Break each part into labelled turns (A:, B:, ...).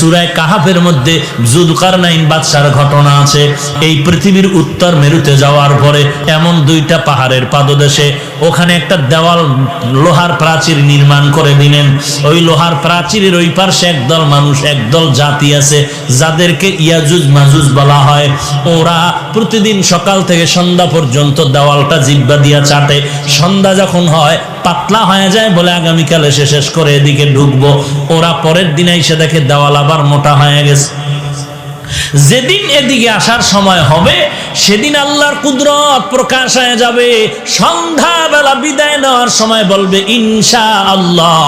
A: সূরা কাহাফের মধ্যে যুলকারনাইন বাদশার ঘটনা আছে। এই পৃথিবীর উত্তর মেরুতে যাওয়ার পরে এমন দুইটা পাহাড়ের পাদদেশে ওখানে একটা দেওয়াল লোহার প্রাচীর নির্মাণ করে দিলেন। ওই লোহার প্রাচীরের ওই পাশে একদল মানুষ, একদল জাতি আছে যাদেরকে ইয়াজুজ মাজুজ বলা হয়। ওরা প্রতিদিন সকাল থেকে সন্ধ্যা পর্যন্ত দেওয়ালটা জিহ্বা দিয়া চাটে। সন্ধ্যা যখন হয় পাতলা হয়ে যায় বলে আগামীকাল এসে শেষ করে এদিকে ঢুকবো। ওরা পরের দিন এসে দেখে দেওয়াল আবার মোটা হয়ে গেছে। যেদিন এদিকে আসার সময় হবে সেদিন আল্লাহর কুদরত প্রকাশ হয়ে যাবে। সন্ধ্যাবেলা বিদায় নেওয়ার সময় বলবে ইনশাআল্লাহ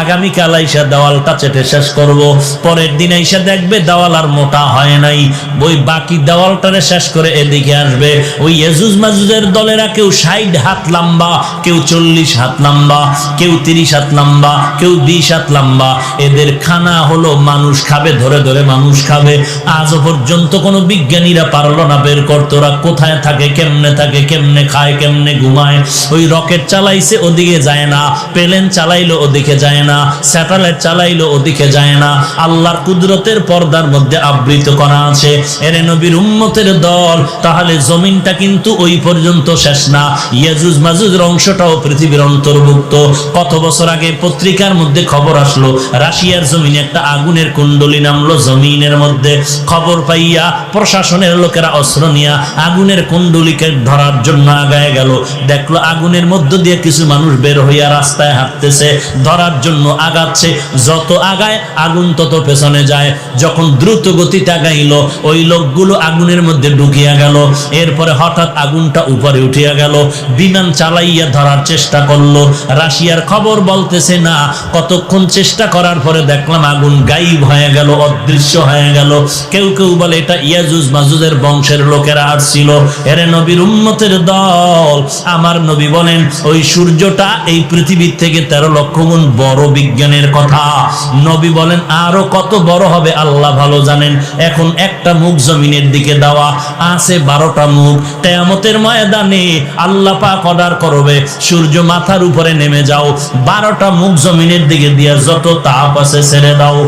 A: আগামীকাল আইসা দেওয়ালটা চেটে শেষ করব। পরের দিন আইসা দেখবে দেওয়াল আর মোটা হয় নাই, ওই বাকি দেওয়ালটারে শেষ করে এদিকে আসবে। ওই ইয়াজুজ মাজুজের দলেরা কেউ 60 হাত লম্বা, কেউ 40 হাত লম্বা, কেউ 30 হাত লম্বা, কেউ 20 হাত লম্বা। এদের খানা হলো মানুষ খাবে, ধরে ধরে মানুষ খাবে। আজও পর্যন্ত কোনো বিজ্ঞানীরা পারলো না বের করতে ওরা কোথায় থাকে, কেমনে খায়, কেমনে ঘুমায়। ওই রকেট চালাইছে ওদিকে যায় না, প্লেন চালাইলো ওদিকে যায় না, স্যাটেলাইট চালাইলো ওদিকে যায় না। আল্লাহর কুদরতের পর্দার মধ্যে আবৃত করা আছে। এর নবীর উম্মতের দল, তাহলে জমিনটা কিন্তু ওই পর্যন্ত শেষ না, ইয়াজুজ মাজুজের অংশটাও পৃথিবীর অন্তর্ভুক্ত। কত বছর আগে পত্রিকার মধ্যে খবর আসলো রাশিয়ার জমিনে একটা আগুনের কুণ্ডলী নামলো জমিনের মধ্যে। খবর পাইয়া প্রশাসনের লোকেরা অস্ত্র নিয়ে আগুনের কুণ্ডলীকে ধরার জন্য আগায় গেল। দেখলো আগুনের মধ্য দিয়ে কিছু মানুষ বের হইয়া রাস্তায় হাঁটতেছে, ধরার জন্য আগাচ্ছে। যত আগায় আগুন তত পেছনে যায়। যখন দ্রুত গতিতে আগাইল ওই লোকগুলো আগুনের মধ্যে ঢুকিয়া গেল। এরপরে হঠাৎ আগুনটা উপরে উঠিয়া গেল। বিমান চালাইয়া ধরার চেষ্টা করলো। রাশিয়ার খবর বলতেছে না কতক্ষণ চেষ্টা করার পরে দেখলাম আগুন গায়েব হয়ে গেল, অদৃশ্য হয়ে গেল। কেউ কেউ বলে এটা ইয়াজুজ মাজুজের বংশের লোকেরা আসছিল। এরে নবীর উম্মতের দল, আমার নবী বলেন ওই সূর্যটা এই পৃথিবীর থেকে 13 লক্ষ গুণ বড়। বিজ্ঞানের কথা। নবী বলেন আরো কত বড় হবে আল্লাহ ভালো জানেন। এখন একটা মুখ জমিনের দিকে দেওয়া আছে, 12টা মুখ। কিয়ামতের ময়দানে আল্লাহ পাক অর্ডার করবে সূর্য মাথার উপরে নেমে যাও, 12টা মুখ জমিনের দিকে দিয়া যত তাপ আছে ছেড়ে দাও।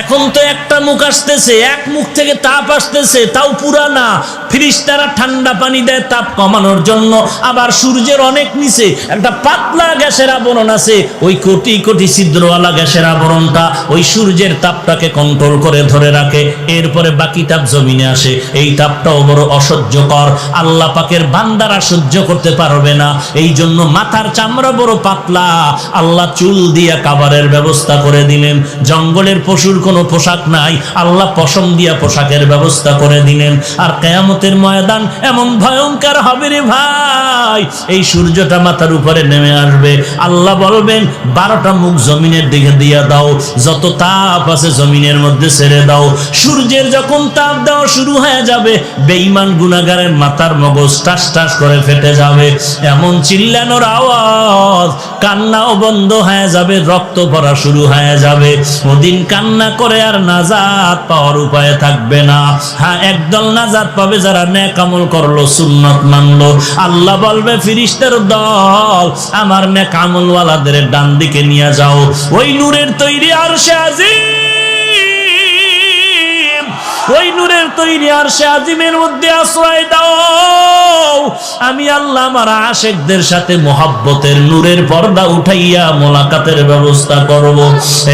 A: এখন তো একটা মুখ আসতেছে, এক মুখ থেকে তাপ আসতেছে, তাও পুরা না। ফিরিস্তারা ঠান্ডা পানি দেয় তাপ কমানোর জন্য। আবার সূর্যের অনেক নিচে একটা পাতলা গ্যাসের আবরণ আছে, ওই কোটি কোটি ছিদ্রওয়ালা গ্যাসের আবরণটা ওই সূর্যের তাপটাকে কন্ট্রোল করে ধরে রাখে। এরপরে বাকি তাপ জমিনে আসে। এই তাপটাও বড় অসহ্যকর, আল্লাহ পাকের বান্দারা সহ্য করতে পারবে না। এই জন্য মাথার চামড়া বড় পাতলা, আল্লাহ চুল দিয়া কাভারের ব্যবস্থা করে দিলেন। জঙ্গলের পশুর কোনো পোশাক নাই, আল্লাহ পশম দিয়া পোশাকের ব্যবস্থা করে দিলেন। আর কিয়ামতের ময়দান এমন ভয়ঙ্কর হবে রে ভাই, এই সূর্যটা মাথার উপরে নেমে আসবে। আল্লাহ বলবেন 12টা মুখ জমিনের দিকে দিয়া দাও, যত তাপ আছে জমিনের মধ্যে ছেড়ে দাও। সূর্যের যখন তাপ দেওয়া শুরু হয়ে যাবে বেঈমান গুনাহগারের মাথার মগজ টাস টাস করে ফেটে যাবে। এমন চিল্লানোর আওয়াজ, কান্নাও বন্ধ হয়ে যাবে, রক্ত পড়া শুরু হয়ে যাবে। ওদিন কান্না করে আর নাজাত পাওয়ার উপায় থাকবে না। হ্যাঁ, একদল নাজাত পাবে যারা নেক আমল করলো, সুন্নাত মানলো। আল্লাহ বলবে ফেরেশতার দল, আমার নেক আমলওয়ালাদের ডান দিকে নিয়ে যাও, ওই নূরের তৈরি আরশে আজিম, ওই নূরের তৈরি আরশে আজিমের মধ্যে আশ্রয় দাও। আমি আল্লাহ আমার আশিকদের সাথে মোহাব্বতের নূরের পর্দা উঠাইয়া মোলাকাতের ব্যবস্থা করব।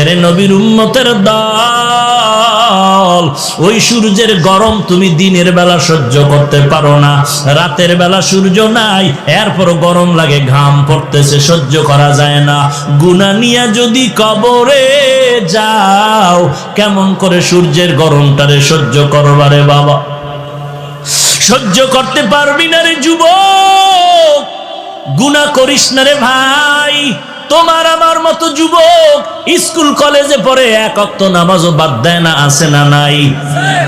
A: এরে নবীর উম্মতের দল, ওই সূর্যের গরম তুমি দিনের বেলা সহ্য করতে পারো না, রাতের বেলা সূর্য নাই, এরপর গরম লাগে, ঘাম পড়তেছে, সহ্য করা যায় না। গুনাহ নিয়া যদি কবরে যাও, কেমন করে সূর্যের গরমটারে সহ্য করবারে বাবা? সহ্য করতে পারবি না রে যুবক, গুনাহ করিস না রে ভাই। তোমার আমার মতো যুবক স্কুল কলেজে পড়ে এক ওয়াক্ত নামাজও বাদ দেয় না, আছে না নাই?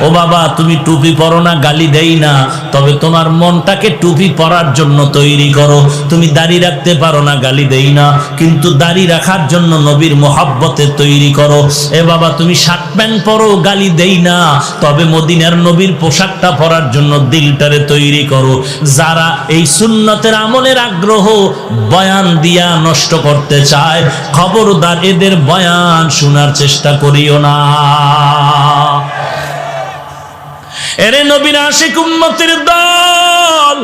A: ও বাবা, তুমি টুপি পরো না, গালি দেই না, তবে তোমার মনটাকে টুপি পরার জন্য তৈরি করো। তুমি দাড়ি রাখতে পারো না, গালি দেই না, কিন্তু দাড়ি রাখার জন্য নবীর মোহাব্বতে তৈরি করো। এ বাবা, তুমি শার্ট প্যান্ট পরো, গালি দেই না, তবে মদিনার নবীর পোশাকটা পরার জন্য দিলটারে তৈরি করো। যারা এই সুন্নতের আমলের আগ্রহ বয়ান দিয়া নষ্ট করতে করতে চায়, খবরদার এদের বয়ান শোনার চেষ্টা করিও না। এরে নবীর আশিক উম্মতের দল,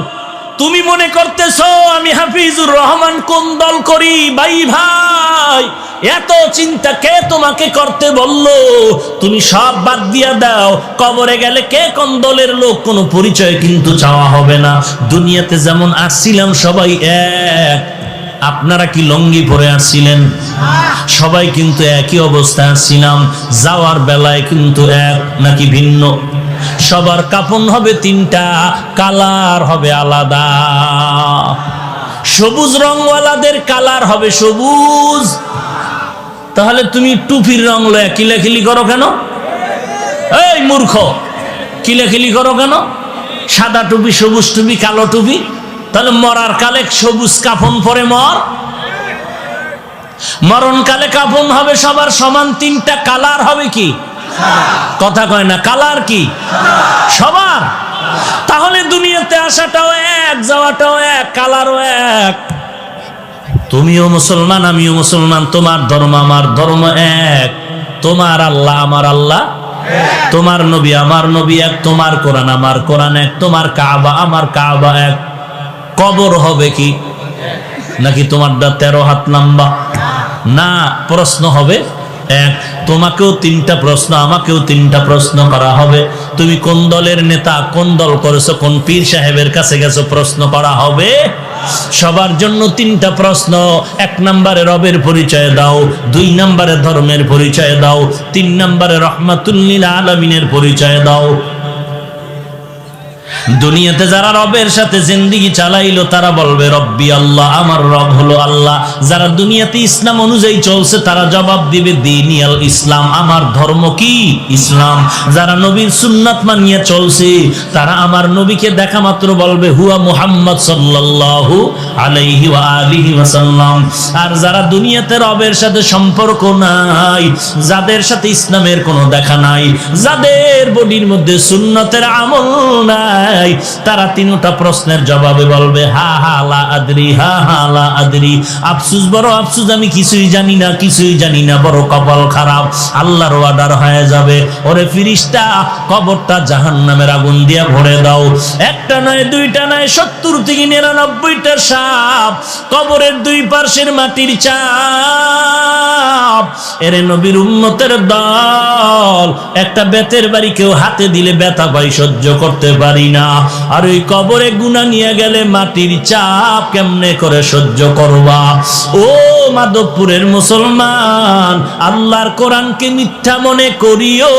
A: তুমি মনে করতেছো আমি হাফিজুর রহমান কোন দল করি? ভাই ভাই, এত চিন্তা কে তোমাকে করতে বললো? তুমি সব বাদ দিয়া দাও। কবরে গেলে কে কোন দলের লোক কোনো পরিচয় কিন্তু চাওয়া হবে না। দুনিয়াতে যেমন আসছিলাম সবাই এক। আপনারা কি লঙ্গি পরে আসছিলেন? সবাই কিন্তু একই অবস্থায় আসছিলাম। যাওয়ার বেলায় কিন্তু এক নাকি ভিন্ন? সবার কাফন হবে তিনটা, কালার হবে আলাদা। সবুজ রংওয়ালাদের কালার হবে সবুজ। তাহলে তুমি টুপির রং লয়ে কিলাকিলি করো কেন? এই মূর্খ, কিলাকিলি করো কেন? সাদা টুপি, সবুজ টুপি, কালো টুপি। তাহলে মরার কালে সবুজ কাফন পরে মর, মরণ কালে কাফন হবে সবার সমান, তিনটা কালার হবে কি? কথা কয় না, কালার কি সবার? তাহলে দুনিয়াতে আসাটাও এক, যাওয়াটাও এক, কালারও এক। তুমিও মুসলমান, আমিও মুসলমান, তোমার ধর্ম আমার ধর্ম এক, তোমার আল্লাহ আমার আল্লাহ, তোমার নবী আমার নবী এক, তোমার কোরআন আমার কোরআন এক, তোমার কাবা আমার কাবা এক। কবর হবে কি? নাকি তোমারটা 13 হাত লম্বা? না, প্রশ্ন হবে এক। তোমাকেও তিনটা প্রশ্ন, আমাকেও তিনটা প্রশ্ন করা হবে। তুমি কোন দলের নেতা, কোন দল করেছো, কোন পীর সাহেবের কাছে গেছো, প্রশ্ন করা হবে। সবার জন্য তিনটা প্রশ্ন। 1 নম্বরে রবের পরিচয় দাও, 2 নম্বরে ধর্মের পরিচয় দাও, 3 নম্বরে রহমাতুল লিল আলামিনের পরিচয় দাও। দুনিয়াতে যারা রবের সাথে জিন্দেগি চালাইলো তারা বলবে রব্বি আল্লাহ, আমার রব হলো আল্লাহ। যারা দুনিয়াতে ইসলাম অনুযায়ী চলছে তারা জবাব দিবে দীনি আল ইসলাম, আমার ধর্ম কি? ইসলাম। যারা নবীর সুন্নাত মানিয়ে চলছে তারা আমার নবীকে দেখা মাত্র বলবে হুয়া মুহাম্মদ সাল্লাল্লাহু আলাইহি ওয়া আলিহি ওয়াসাল্লাম। আর যারা দুনিয়াতে রবের সাথে সম্পর্ক নাই, যাদের সাথে ইসলামের কোনো দেখা নাই, যাদের বডির মধ্যে সুন্নতের আমল নাই, তারা তিনটা প্রশ্নের জবাবে বলবে হা হা লা আদরি, হা হা লা আদরি। আফসোস, বড় আফসোস, আমি কিছুই জানি না, কিছুই জানি না, বড় কপাল খারাপ। আল্লাহর অর্ডার হয়ে যাবে, ওরে ফিরিস্তা কবরটা জাহান্নামের আগুন দিয়ে ভরে দাও। একটা নয়, দুইটা নয়, 70 থেকে 99টা সাপ কবরের 2 পাশের মাটির চাপ। এরে নবীর উম্মতের দল, একটা বেতের বাড়ি কেউ হাতে দিলে ব্যথা পাই, সহ্য করতে পারি না। আর ওই কবরে গুনাহ নিয়ে গেলে মাটির চাপ কেমনে করে সহ্য করবা? ও মাধবপুরের মুসলমান, আল্লাহর কোরআনকে মিথ্যা মনে করিও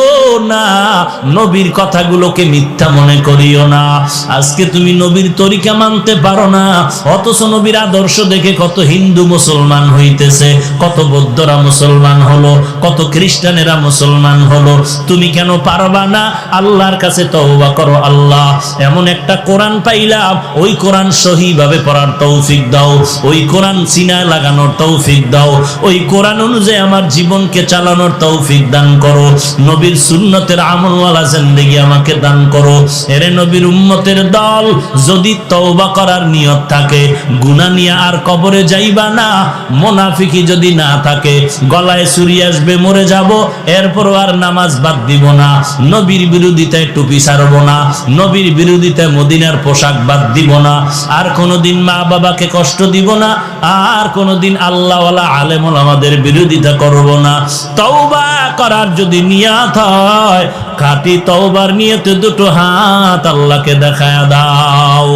A: না, নবীর কথাগুলোকে মিথ্যা মনে করিও না। আজকে তুমি নবীর তরিকা মানতে পারো না, অথচ নবীর আদর্শ দেখে কত হিন্দু মুসলমান হইতেছে, কত বৌদ্ধরা মুসলমান হলো, কত খ্রিস্টানেরা মুসলমান হলো। তুমি কেন পারবা না? আল্লাহর কাছে তওবা করো। আল্লাহ, এমন একটা কোরআন পাইলাম, ওই কোরআন সহিভাবে পড়ার তৌফিক দাও, ওই কোরআন সিনায় লাগানোর তৌফিক দাও, ওই কোরআন অনুযায়ী আমার জীবনকে চালানোর তৌফিক দান করো। নবীর সুন্নতের আমলওয়ালা জিন্দেগি আমাকে দান করো। এরে নবীর উম্মতের দল, যদি তওবা করার নিয়ত থাকে, গুনাহ নিয়ে আর কবরে যাইবা না। মুনাফিকি যদি না থাকে, গলায় ছুরি আসবে, মরে যাব, এরপর আর নামাজ বাদ দিব না, নবীর বিরোধিতায় টুপি ছাড়ব না, নবীর বিরোধিতায় মদিনার পোশাক বাদ দিব না, আর কোনোদিন মা বাবাকে কষ্ট দিব না, আর কোনোদিন আল্লাহওয়ালা আলেম ওলামাদের বিরোধিতা করব না। তওবা করার যদি নিয়ত হয়, খাঁটি তওবার নিয়তে 2 হাত আল্লাহকে দেখায়া দাও।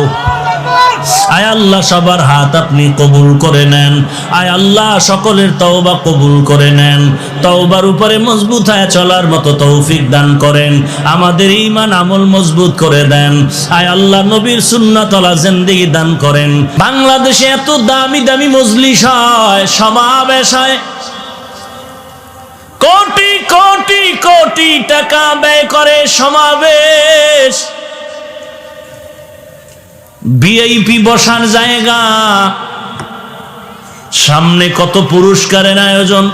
A: আয় আল্লাহ, সবার হাত আপনি কবুল করে নেন। আয় আল্লাহ, সকলের তওবা কবুল করে নেন। তওবার উপরে মজবুত হয়ে চলার মতো তৌফিক দান করেন। আমাদের ঈমান আমল মজবুত করে দেন। আয় আল্লাহ, নবীর সুন্নাতওয়ালা জিন্দেগি দান করেন। বাংলাদেশে এত দামি দামি মজলিস হয়, সমাবেশ হয়, কোটি কোটি কোটি টাকা ব্যয় করে সমাবেশ, ভিআইপি বসার জায়গা, সামনে কত পুরস্কারের আয়োজন,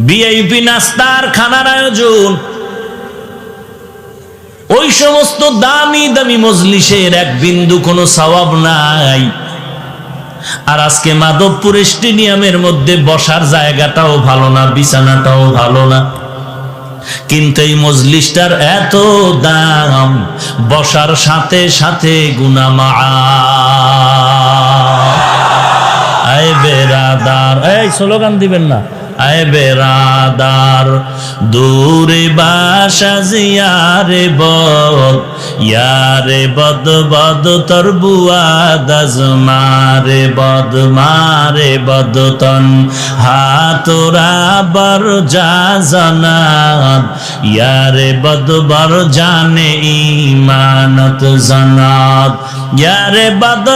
A: ভিআইপি নাস্তার খানার আয়োজন। ওই সমস্ত দামি দামি মজলিসের এক বিন্দু কোনো সওয়াব নাই। আর আজকে মাধবপুর স্টেডিয়ামের মধ্যে বসার জায়গাটাও ভালো না, বিছানাটাও ভালো না, কিন্তু এই মজলিসটার এত দাম, বসার সাথে সাথে গুনাহ মাআফ। আয় বেরাদার, এই স্লোগান দিবেন না, আয় বেরাদার দূরে বাসা জিয়ারে বদ, ইয়ারে বদ বদ তোর বুয়াদ আজমারে বদ, মারে বদ তন হাতরা বর যা জানাত, ইয়ারে বদ বর জানে ইমানত জানাত, ইয়ারে বদ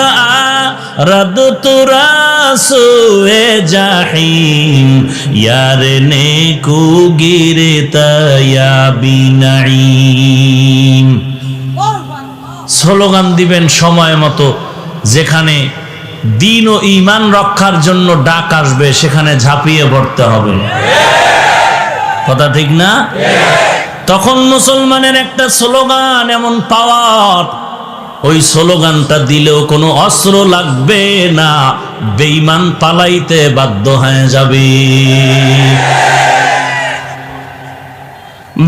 A: রদ তুরা সুয়ে জাহিম, ইয়ারে নেকু গিরে তয়া বিনাইম। স্লোগান দিবেন সময় মতো, যেখানে দিন ও ঈমান রক্ষার জন্য ডাক আসবে সেখানে ঝাঁপিয়ে পড়তে হবে, কথা ঠিক না? তখন মুসলমানের একটা স্লোগান এমন পাওয়ার, ওই স্লোগানটা দিলেও কোনো অস্ত্র লাগবে না, বেঈমান পালাইতে বাধ্য হয়ে যাবে।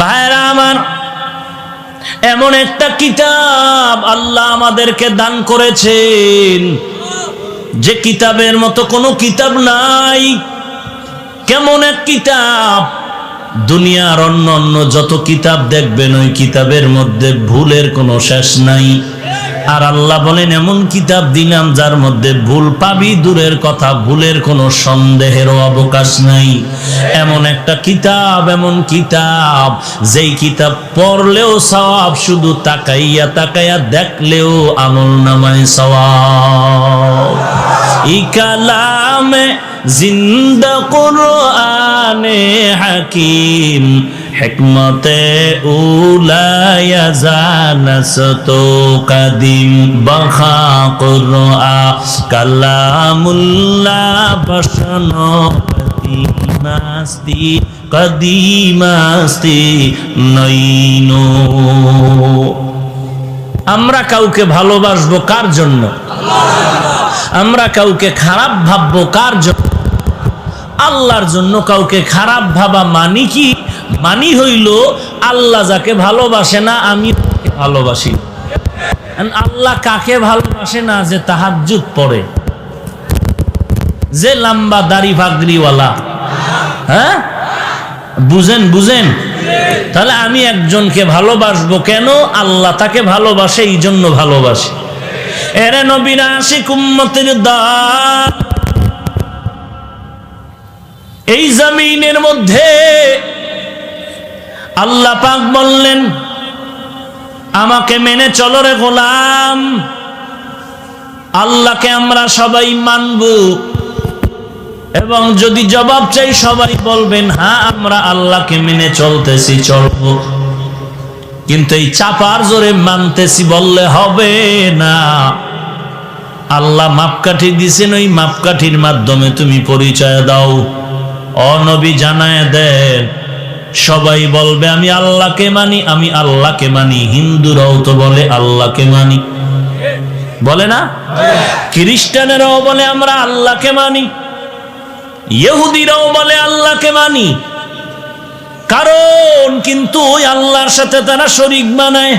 A: ভাইরা আমার, এমন একটা কিতাব আল্লাহ আমাদেরকে দান করেছেন, যে কিতাবের মতো কোনো কিতাব নাই। কেমন এক কিতাব! দুনিয়ার অন্য অন্য যত কিতাব দেখবেন ওই কিতাবের মধ্যে ভুলের কোনো শেষ নাই, আর আল্লাহ বলেন এমন কিতাব দিলাম যার মধ্যে ভুল পাবি দূরের কথা, ভুলের কোনো সন্দেহেরও অবকাশ নাই। এমন একটা কিতাব, এমন কিতাব যেই কিতাব পড়লেও সওয়াব, শুধু তাকাইয়া তাকাইয়া দেখলেও আমলনামায় সওয়াব। ই কালামে জিন্দা কুরআনে হাকিম, হিকমতে উলায়া জানাসতো কাদিম, বখা কুরআ কালামুল্লাহ বসনো কদিমাস্তি কদিমাস্তি নইনো। আমরা কাউকে ভালোবাসবো কার জন্য? আমরা কাউকে খারাপ ভাববো কার জন্য? আল্লাহর জন্য। কাউকে খারাপ ভাবা মানি কি? মানি হইল আল্লাহ যাকে ভালোবাসে না আমি তাকে ভালোবাসি। আল্লাহ কাকে ভালোবাসে না? যে তাহাজ্জুদ পড়ে, যে লম্বা দাড়ি পাগড়িওয়ালা। হ্যাঁ, বুঝেন বুঝেন? তাহলে আমি একজনকে ভালোবাসবো কেন? আল্লাহ তাকে ভালোবাসে, এই জন্য ভালোবাসি। এরে নবীর আশিক উম্মতের দল, এই জমিনের মধ্যে আল্লাহ পাক বললেন আমাকে মেনে চলো রে গোলাম। আল্লাহকে আমরা সবাই মানব, এবং যদি জবাব চাই সবাই বলবেন হ্যাঁ আমরা আল্লাহকে মেনে চলতেছি, চলবো। কিন্তু এই চাপার জোরে মানতেছি বললে হবে না। আল্লাহ মাপকাঠি দিছেন, ওই মাপকাঠির মাধ্যমে তুমি পরিচয় দাও। ও নবী জানায় দেন, সবাই বলবে আমি আল্লাহকে মানি, আমি আল্লাহকে মানি। হিন্দুরাও তো বলে আল্লাহকে মানি, বলে না? খ্রিস্টানেরাও বলে আমরা আল্লাহকে মানি, ইহুদিরাও বলে আল্লাহকে মানি। কারণ কিন্তু ওই আল্লাহর সাথে তারা শরীক বানায়।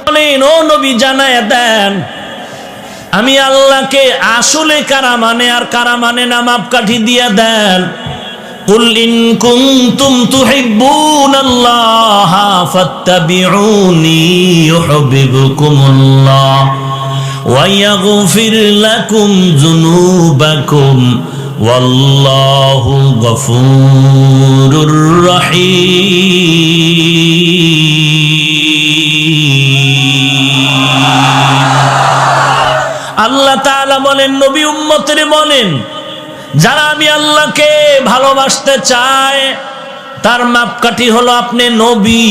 A: বলেন ও নবী জানায় দেন আমি আল্লাহকে আসলে কারা মানে আর কারা মানে না, মাপকাঠি দিয়ে দেন। কুল ইন কুনতুম তুহিব্বুনাল্লাহ ফাত্তাবিউনি ইউহিব্বুকুমুল্লাহ ওয়া ইয়াগফির লাকুম যুনুবাকুম ওয়াল্লাহু গফুরুর রহিম। আল্লাহ তাআলা বলেন নবী উম্মতের বলেন যারা আমি আল্লাহকে ভালোবাসতে চায় তার মাপকাঠি হলো আপনি নবী।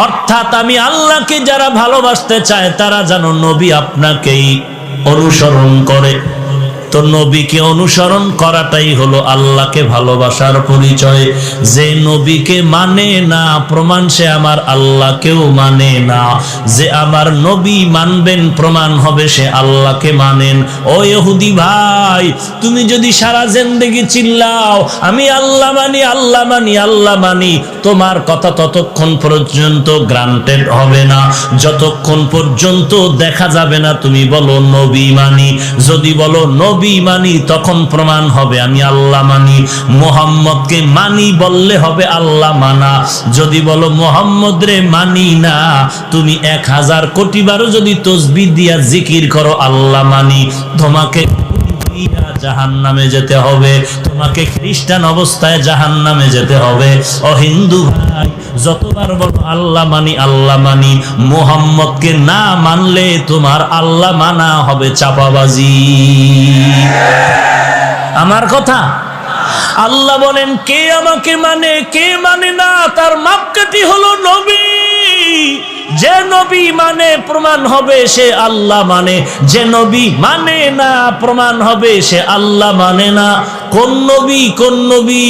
A: অর্থাৎ আমি আল্লাহকে যারা ভালোবাসতে চায় তারা যেন নবী আপনাকেই অনুসরণ করে, তো নবীকে অনুসরণ করাটাই হলো আল্লাহকে ভালোবাসার পরিচয়। যে নবীকে মানে না প্রমাণ সে আমার আল্লাহকেও মানে না। যে আমার নবী মানবেন প্রমাণ হবে সে আল্লাহকে মানেন। ও ইহুদি ভাই, তুমি যদি সারা জিন্দেগি চিল্লাও আমি আল্লাহ মানি, আল্লাহ মানি, আল্লাহ মানি, তোমার কথা ততক্ষণ পর্যন্ত গ্রান্টেড হবে না যতক্ষণ পর্যন্ত দেখা যাবে না তুমি বলো নবী মানি। যদি বলো নবী মানি তখন প্রমাণ হবে আমি আল্লাহ মানি। মুহাম্মদকে মানি বললে হবে আল্লাহ মানা। যদি বলো মুহাম্মদ রে মানি না, তুমি 1000 কোটি বারও যদি তসবিহ দিয়া জিকির করো আল্লাহ মানি, তোমাকে জাহান্নামে যেতে হবে, তোমাকে খ্রিস্টান অবস্থায় জাহান্নামে যেতে হবে। ও হিন্দু ভাই, যতবার বলো আল্লাহ মানি, আল্লাহ মানি, মুহাম্মদকে না মানলে তোমার আল্লাহ মানা হবে চাপাবাজি। আমার কথা, আল্লাহ বলেন কে আমাকে মানে কে মানে না তার মাপকাঠি হলো নবী। যে নবী মানে প্রমাণ হবে সে আল্লাহ মানে, যে নবী মানে না প্রমাণ হবে সে আল্লাহ মানে না। কোন নবী? কোন নবী?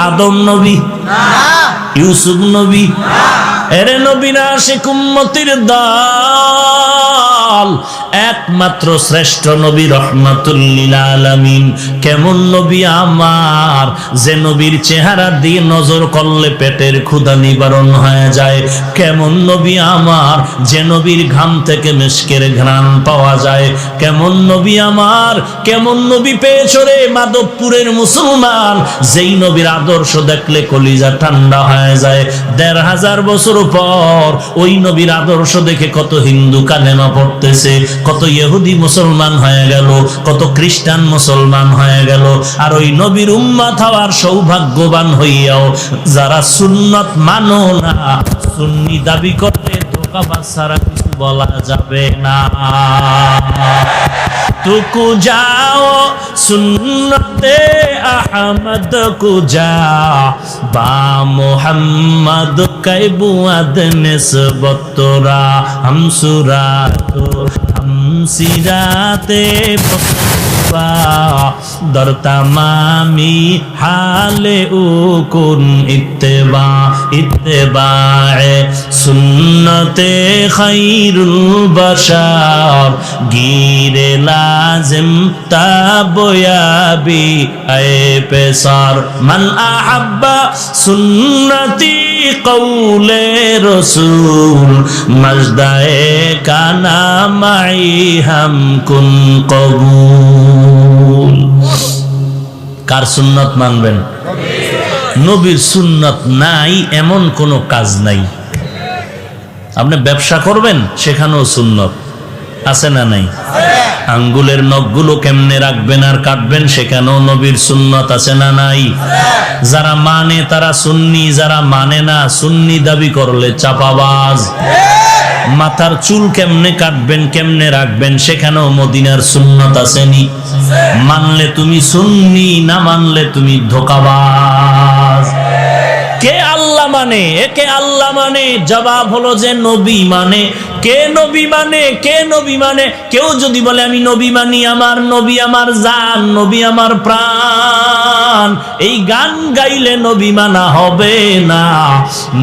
A: আদম নবী না, ইউসুফ নবী না, এরে নবী না, সে উম্মতির দল। একমাত্র শ্রেষ্ঠ নবী রহমাতুল লিল আলামিন। কেমন নবী আমার, যে নবীর চেহারা দিয়ে নজর করলে পেটের ক্ষুধা নিবারণ হয়ে যায়। কেমন নবী আমার, যে নবীর ঘাম থেকে মিশকের ঘ্রাণ পাওয়া যায়। কেমন নবী আমার, কেমন নবী পেয়েছো রে মাধবপুরের মুসলমান, যেই নবীর আদর্শ দেখলে কলিজা ঠান্ডা হয়ে যায়। 1500 বছর পর ওই নবীর আদর্শ দেখে কত হিন্দু কালেমা পড়তেছে, কত ইহুদি মুসলমান হয়ে গেল, কত খ্রিস্টান মুসলমান হয়ে গেল। আর ওই নবীর উম্মত হওয়ার সৌভাগ্যবান হইয়াও যারা সুন্নত মানো না, সুন্নি দাবি করতে ধোঁকাবাজ ছাড়া কিছু বলা যাবে না। तुकु जाओ सुन्नते अहमद को जा बा मोहम्मद कैबुअद निस्बतरा हम सुरातो हम सिराते दर तमामी हाले उकुन इत्तेबा इत्तेबाए सुन्नते खैरुल बशर गिरे लाजिम ताबयाबी ऐ पेसार मन अहब्बा सुन्नती कौले रसूल मजदाए काना माई हम कुन कबूल। कार सुन्नत मानबेन? नबीर सुन्नत नाई एमन कोनो काज नाई। আপনি ব্যবসা করবেন সেখানেও সুন্নত আছে না নাই? আঙ্গুলের নখগুলো কেমনে রাখবেন আর কাটবেন সেখানেও নবীর সুন্নত আছে না নাই? যারা মানে তারা সুন্নি, যারা মানে না সুন্নি দাবি করলে চাপাবাজ। মাথার চুল কেমনে কাটবেন কেমনে রাখবেন সেখানেও মদিনার সুন্নত আসেনি। মানলে তুমি সুন্নি, না মানলে তুমি ধোঁকাবাজ। কে আল্লাহ মানে? একে আল্লাহ মানে? জবাব হলো যে নবী মানে। কে নবী মানে? কে নবী মানে? কেউ যদি বলে আমি নবী মানি, আমার নবী আমার জান, নবী আমার প্রাণ, এই গান গাইলে নবী মানা হবে না।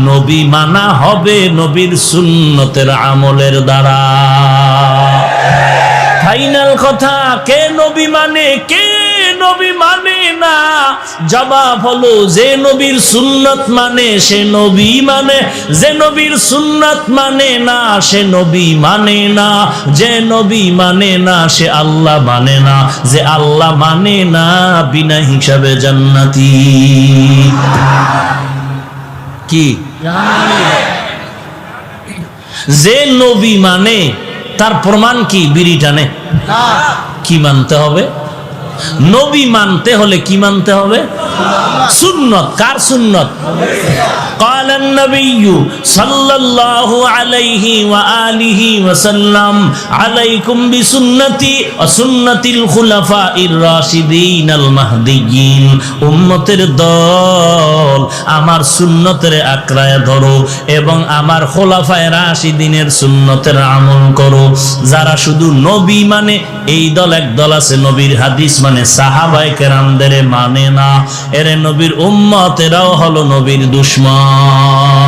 A: নবী মানা হবে নবীর সুন্নতের আমলের দ্বারা। ফাইনাল কথা, কে নবী মানে কে নবী মানে না? জবাব হলো যে নবীর সুন্নত মানে সে নবী মানে, যে নবীর সুন্নত মানে না সে নবী মানে না, যে নবী মানে না সে আল্লাহ মানে না, যে আল্লাহ মানে না বিনা হিসাবে জান্নাতি। কি যে নবী মানে তার প্রমাণ কি? বিড়ি টানে? কি মানতে হবে? নবী মানতে হলে কি মানতে হবে? সুন্নত। কার সুন্নত? قال ক্বালান নাবিয়্যু সাল্লাল্লাহু আলাইহি ওয়া আলিহি ওয়াসাল্লাম আলাইকুম বিসুন্নতি ওয়া সুন্নাতিল খুলাফাইর রাশিদিনাল মাহদিয়্যিন। উম্মতের দল, আমার সুন্নতের আঁকড়ায় ধরো এবং আমার খোলাফায়ে রাশিদিনের সুন্নতের আমল করো। যারা শুধু নবী মানে এই দল একদল আছে, নবীর হাদিস মানে সাহাবায়ে কেরামদের মানে না, এরে নবীর উম্মত, এরাও হলো নবীর দুশমন।